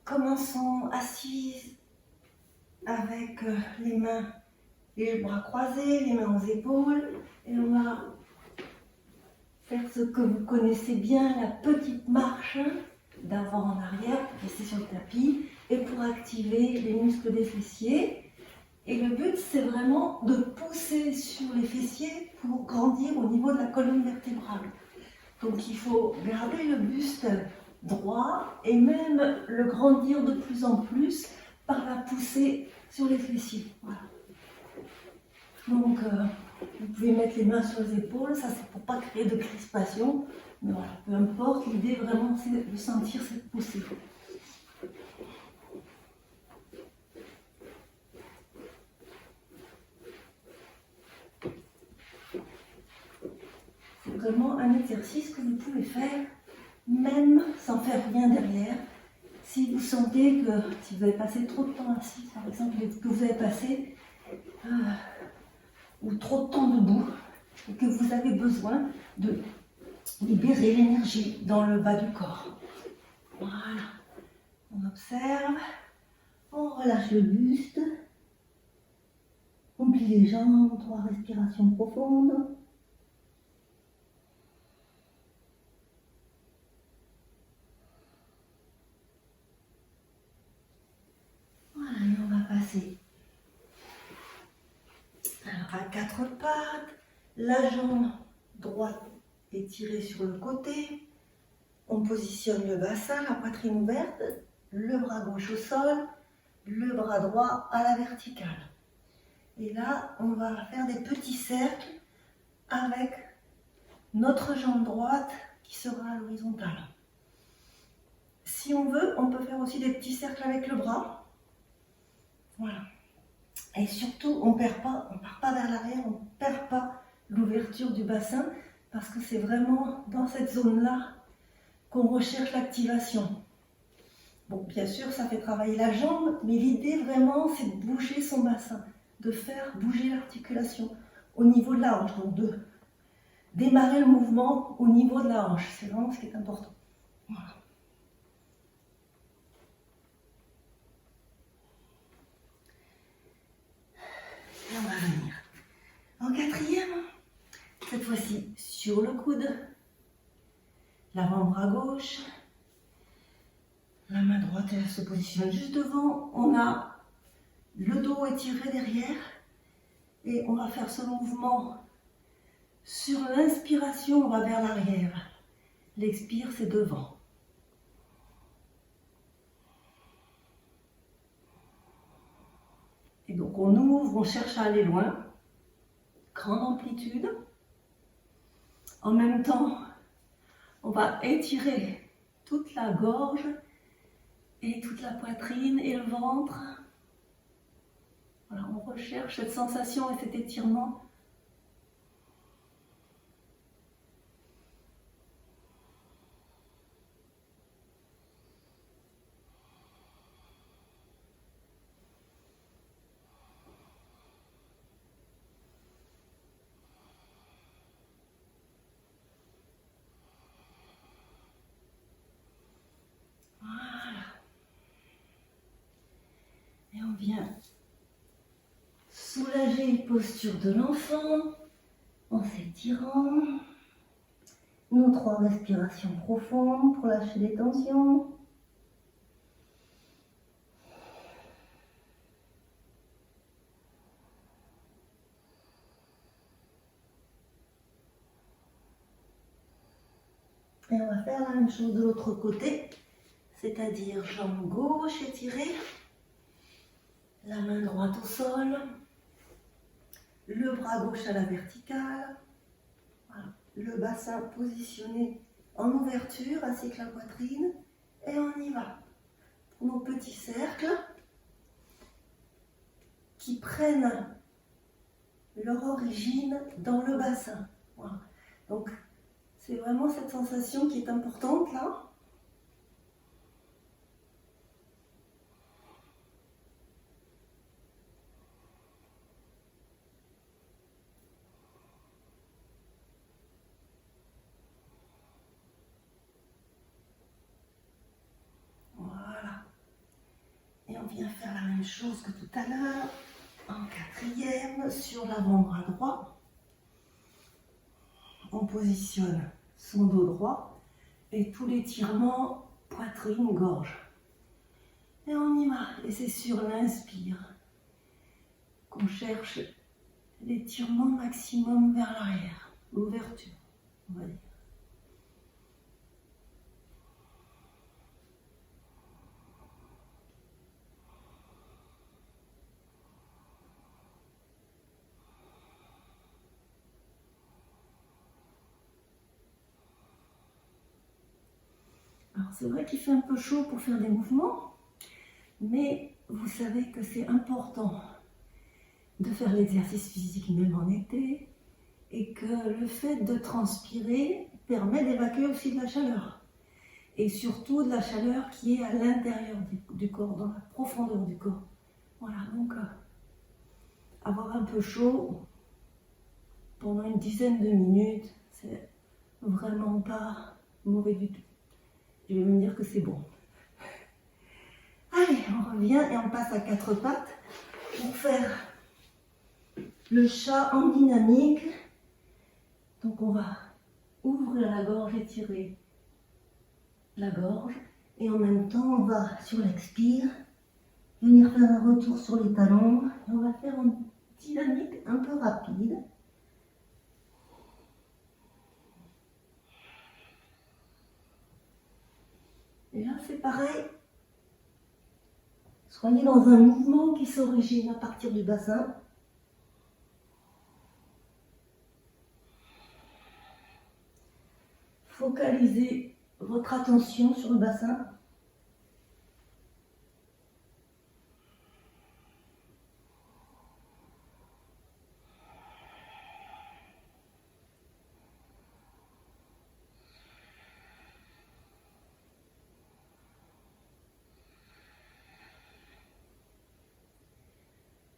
Commençons assises avec les mains, les bras croisés, les mains aux épaules, et on va faire ce que vous connaissez bien, la petite marche d'avant en arrière pour rester sur le tapis et pour activer les muscles des fessiers. Et le but, c'est vraiment de pousser sur les fessiers pour grandir au niveau de la colonne vertébrale. Donc il faut garder le buste droit et même le grandir de plus en plus par la poussée sur les fessiers. Voilà. Donc vous pouvez mettre les mains sur les épaules, ça c'est pour pas créer de crispation, mais voilà, peu importe, l'idée vraiment c'est de sentir cette poussée. C'est vraiment un exercice que vous pouvez faire même sans faire rien derrière. Si vous sentez que si vous avez passé trop de temps assis, par exemple, que vous avez passé ou trop de temps debout, et que vous avez besoin de libérer l'énergie dans le bas du corps. Voilà. On observe, on relâche le buste, on plie les jambes, 3 respirations profondes. Voilà, et on va passer alors à 4 pattes, la jambe droite étirée sur le côté. On positionne le bassin, la poitrine ouverte, le bras gauche au sol, le bras droit à la verticale. Et là, on va faire des petits cercles avec notre jambe droite qui sera à l'horizontale. Si on veut, on peut faire aussi des petits cercles avec le bras. Voilà. Et surtout, on ne part pas vers l'arrière, on ne perd pas l'ouverture du bassin parce que c'est vraiment dans cette zone-là qu'on recherche l'activation. Bon, bien sûr, ça fait travailler la jambe, mais l'idée vraiment, c'est de bouger son bassin, de faire bouger l'articulation au niveau de la hanche, donc de démarrer le mouvement au niveau de la hanche. C'est vraiment ce qui est important. Voilà. Et on va venir en quatrième, cette fois-ci sur le coude, l'avant-bras gauche, la main droite elle se positionne juste devant, on a le dos étiré derrière et on va faire ce mouvement. Sur l'inspiration, on va vers l'arrière. L'expire, c'est devant. Et donc on ouvre, on cherche à aller loin. Grande amplitude. En même temps, on va étirer toute la gorge et toute la poitrine et le ventre. Voilà, on recherche cette sensation et cet étirement. Voilà. Et on vient soulager une posture de l'enfant en s'étirant. Nos 3 respirations profondes pour lâcher les tensions. Et on va faire la même chose de l'autre côté, c'est-à-dire jambe gauche étirée, la main droite au sol, le bras gauche à la verticale, voilà. Le bassin positionné en ouverture ainsi que la poitrine, et on y va. Pour nos petits cercles qui prennent leur origine dans le bassin. Voilà. Donc, c'est vraiment cette sensation qui est importante là. même chose que tout à l'heure. En quatrième, sur l'avant-bras droit, on positionne son dos droit et tout l'étirement poitrine, gorge. Et on y va. Et c'est sur l'inspire qu'on cherche l'étirement maximum vers l'arrière, l'ouverture, on va dire. Alors c'est vrai qu'il fait un peu chaud pour faire des mouvements, mais vous savez que c'est important de faire l'exercice physique même en été, et que le fait de transpirer permet d'évacuer aussi de la chaleur. Et surtout de la chaleur qui est à l'intérieur du corps, dans la profondeur du corps. Voilà, donc avoir un peu chaud pendant une dizaine de minutes, c'est vraiment pas mauvais du tout. Je vais me dire que c'est bon. Allez, on revient et on passe à quatre pattes pour faire le chat en dynamique. Donc on va ouvrir la gorge, étirer la gorge, et en même temps on va sur l'expire venir faire un retour sur les talons, et on va faire une dynamique un peu rapide. Et là c'est pareil, soyez dans un mouvement qui s'origine à partir du bassin. Focalisez votre attention sur le bassin.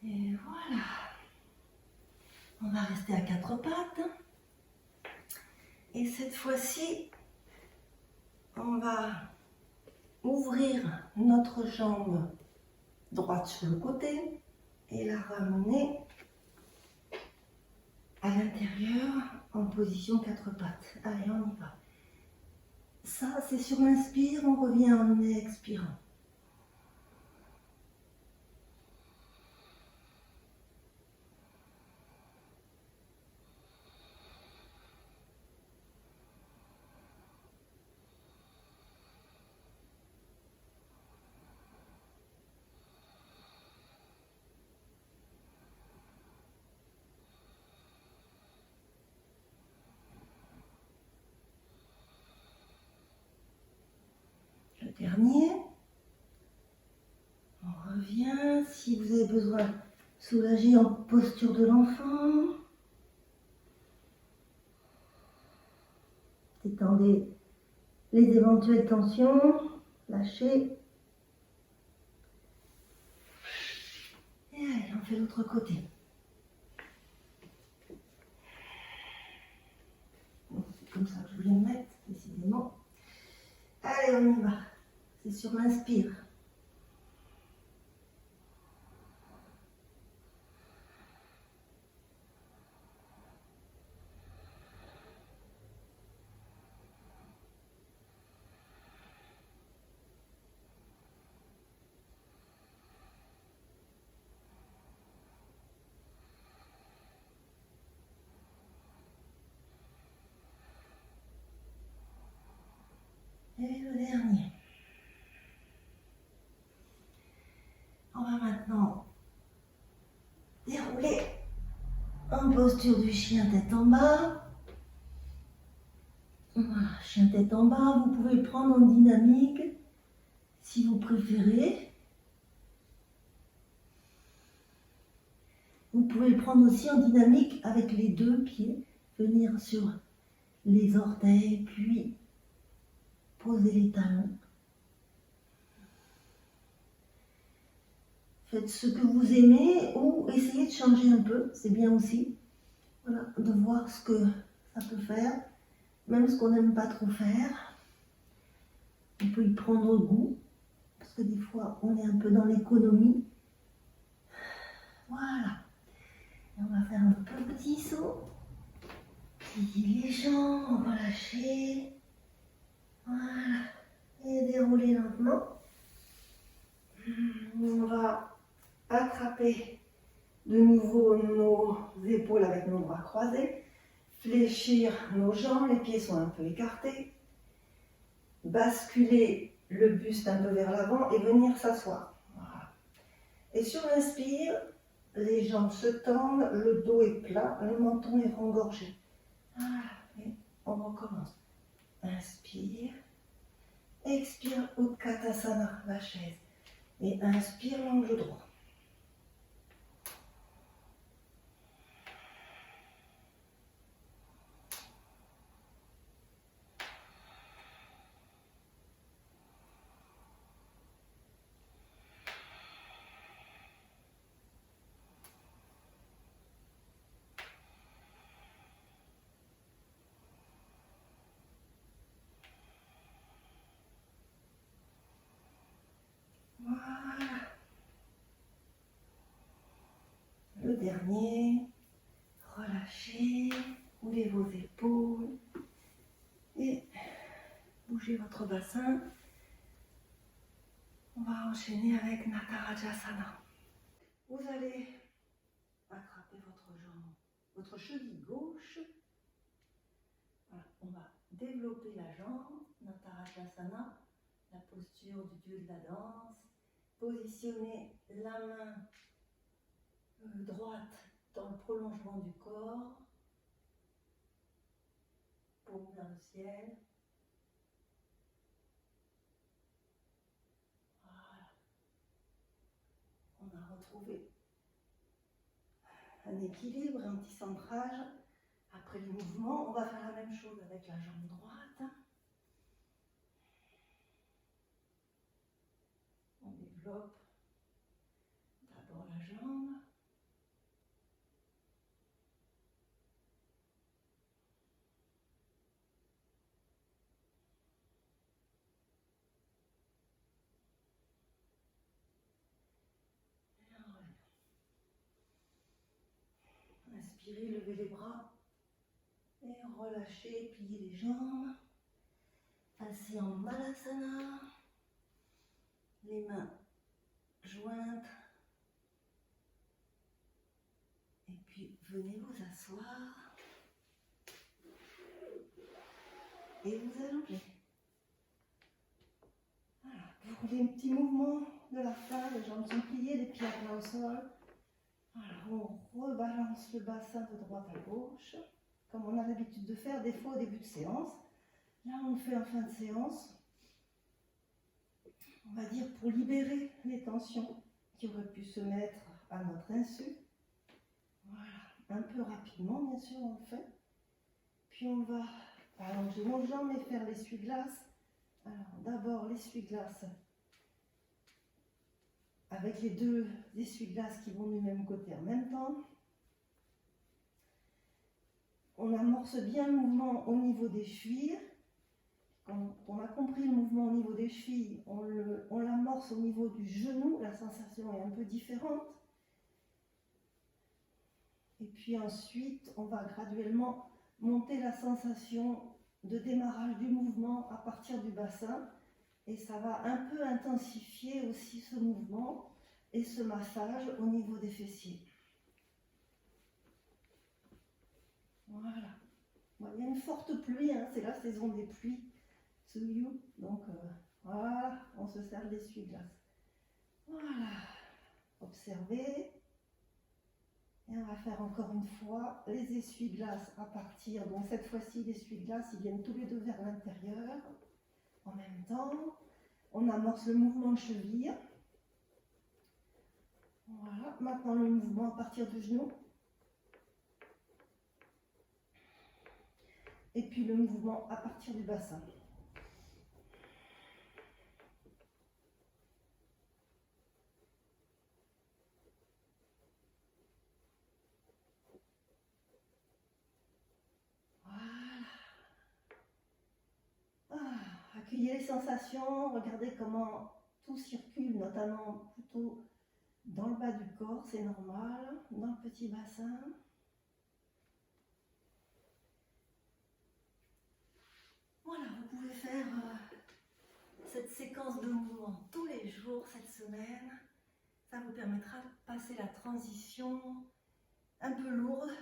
Et voilà. On va rester à quatre pattes. Et cette fois-ci, on va ouvrir notre jambe droite sur le côté et la ramener à l'intérieur en position quatre pattes. Allez, on y va. Ça, c'est sur l'inspire, on revient en expirant. Le dernier. On revient. Si vous avez besoin de soulager en posture de l'enfant, détendez les éventuelles tensions, lâchez. Et allez, on fait l'autre côté. Bon, c'est comme ça que je voulais me mettre, décidément. Allez, on y va. C'est sur l'inspire. Et le dernier. On va maintenant dérouler en posture du chien tête en bas. Voilà, chien tête en bas, vous pouvez le prendre en dynamique si vous préférez. Vous pouvez le prendre aussi en dynamique avec les deux pieds, venir sur les orteils, puis poser les talons. Faites ce que vous aimez ou essayez de changer un peu, c'est bien aussi. Voilà, de voir ce que ça peut faire, même ce qu'on n'aime pas trop faire. On peut y prendre goût, parce que des fois on est un peu dans l'économie petit saut. Pliez les jambes, relâchez. Voilà. Et déroulez lentement. On va attraper de nouveau nos épaules avec nos bras croisés. Fléchir nos jambes, les pieds sont un peu écartés. Basculer le buste un peu vers l'avant et venir s'asseoir. Voilà. Et sur l'inspire, les jambes se tendent, le dos est plat, le menton est rengorgé. Voilà. Et on recommence. Inspire. Expire, Utkatasana, la chaise. Et inspire, l'angle droit. Voilà. Le dernier. Relâchez, roulez vos épaules et bougez votre bassin. On va enchaîner avec Natarajasana. Vous allez attraper votre jambe, votre cheville gauche. Voilà, on va développer la jambe, Natarajasana, la posture du dieu de la danse. Positionnez la main droite dans le prolongement du corps, paume vers le ciel. Voilà. On a retrouvé un équilibre, un petit centrage. Après les mouvements, on va faire la même chose avec la jambe droite. On développe d'abord la jambe. Et on revient. Inspirez, levez les bras. Et relâchez, pliez les jambes. Assis en Malasana. Les mains jointes. Et puis venez vous asseoir. Et vous allongez. Voilà. Pour les petits mouvements de la fin, les jambes sont pliées, les pieds à plat au sol. Voilà, on rebalance le bassin de droite à gauche, comme on a l'habitude de faire des fois au début de séance. Là, on le fait en fin de séance, on va dire pour libérer les tensions qui auraient pu se mettre à notre insu. Voilà, un peu rapidement, bien sûr, on le fait. Puis on va allonger nos jambes et faire l'essuie-glace. Alors, d'abord l'essuie-glace avec les deux essuie-glaces qui vont du même côté en même temps. On amorce bien le mouvement au niveau des chevilles. Quand on a compris le mouvement au niveau des chevilles, on l'amorce au niveau du genou. La sensation est un peu différente. Et puis ensuite, on va graduellement monter la sensation de démarrage du mouvement à partir du bassin. Et ça va un peu intensifier aussi ce mouvement et ce massage au niveau des fessiers. Voilà. Bon, il y a une forte pluie, hein, c'est la saison des pluies. Tsuyu. Donc voilà, on se sert l'essuie-glace. Voilà. Observez. Et on va faire encore une fois les essuie-glaces à partir. Donc cette fois-ci, les essuie-glaces, ils viennent tous les deux vers l'intérieur. En même temps, on amorce le mouvement de cheville. Voilà, maintenant le mouvement à partir du genou. Et puis le mouvement à partir du bassin. Voilà. Accueillez les sensations, regardez comment tout circule, notamment plutôt dans le bas du corps, c'est normal, dans le petit bassin. Voilà, vous pouvez faire cette séquence de mouvements tous les jours cette semaine. Ça vous permettra de passer la transition un peu lourde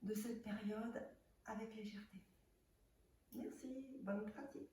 de cette période avec légèreté. Merci, bonne pratique.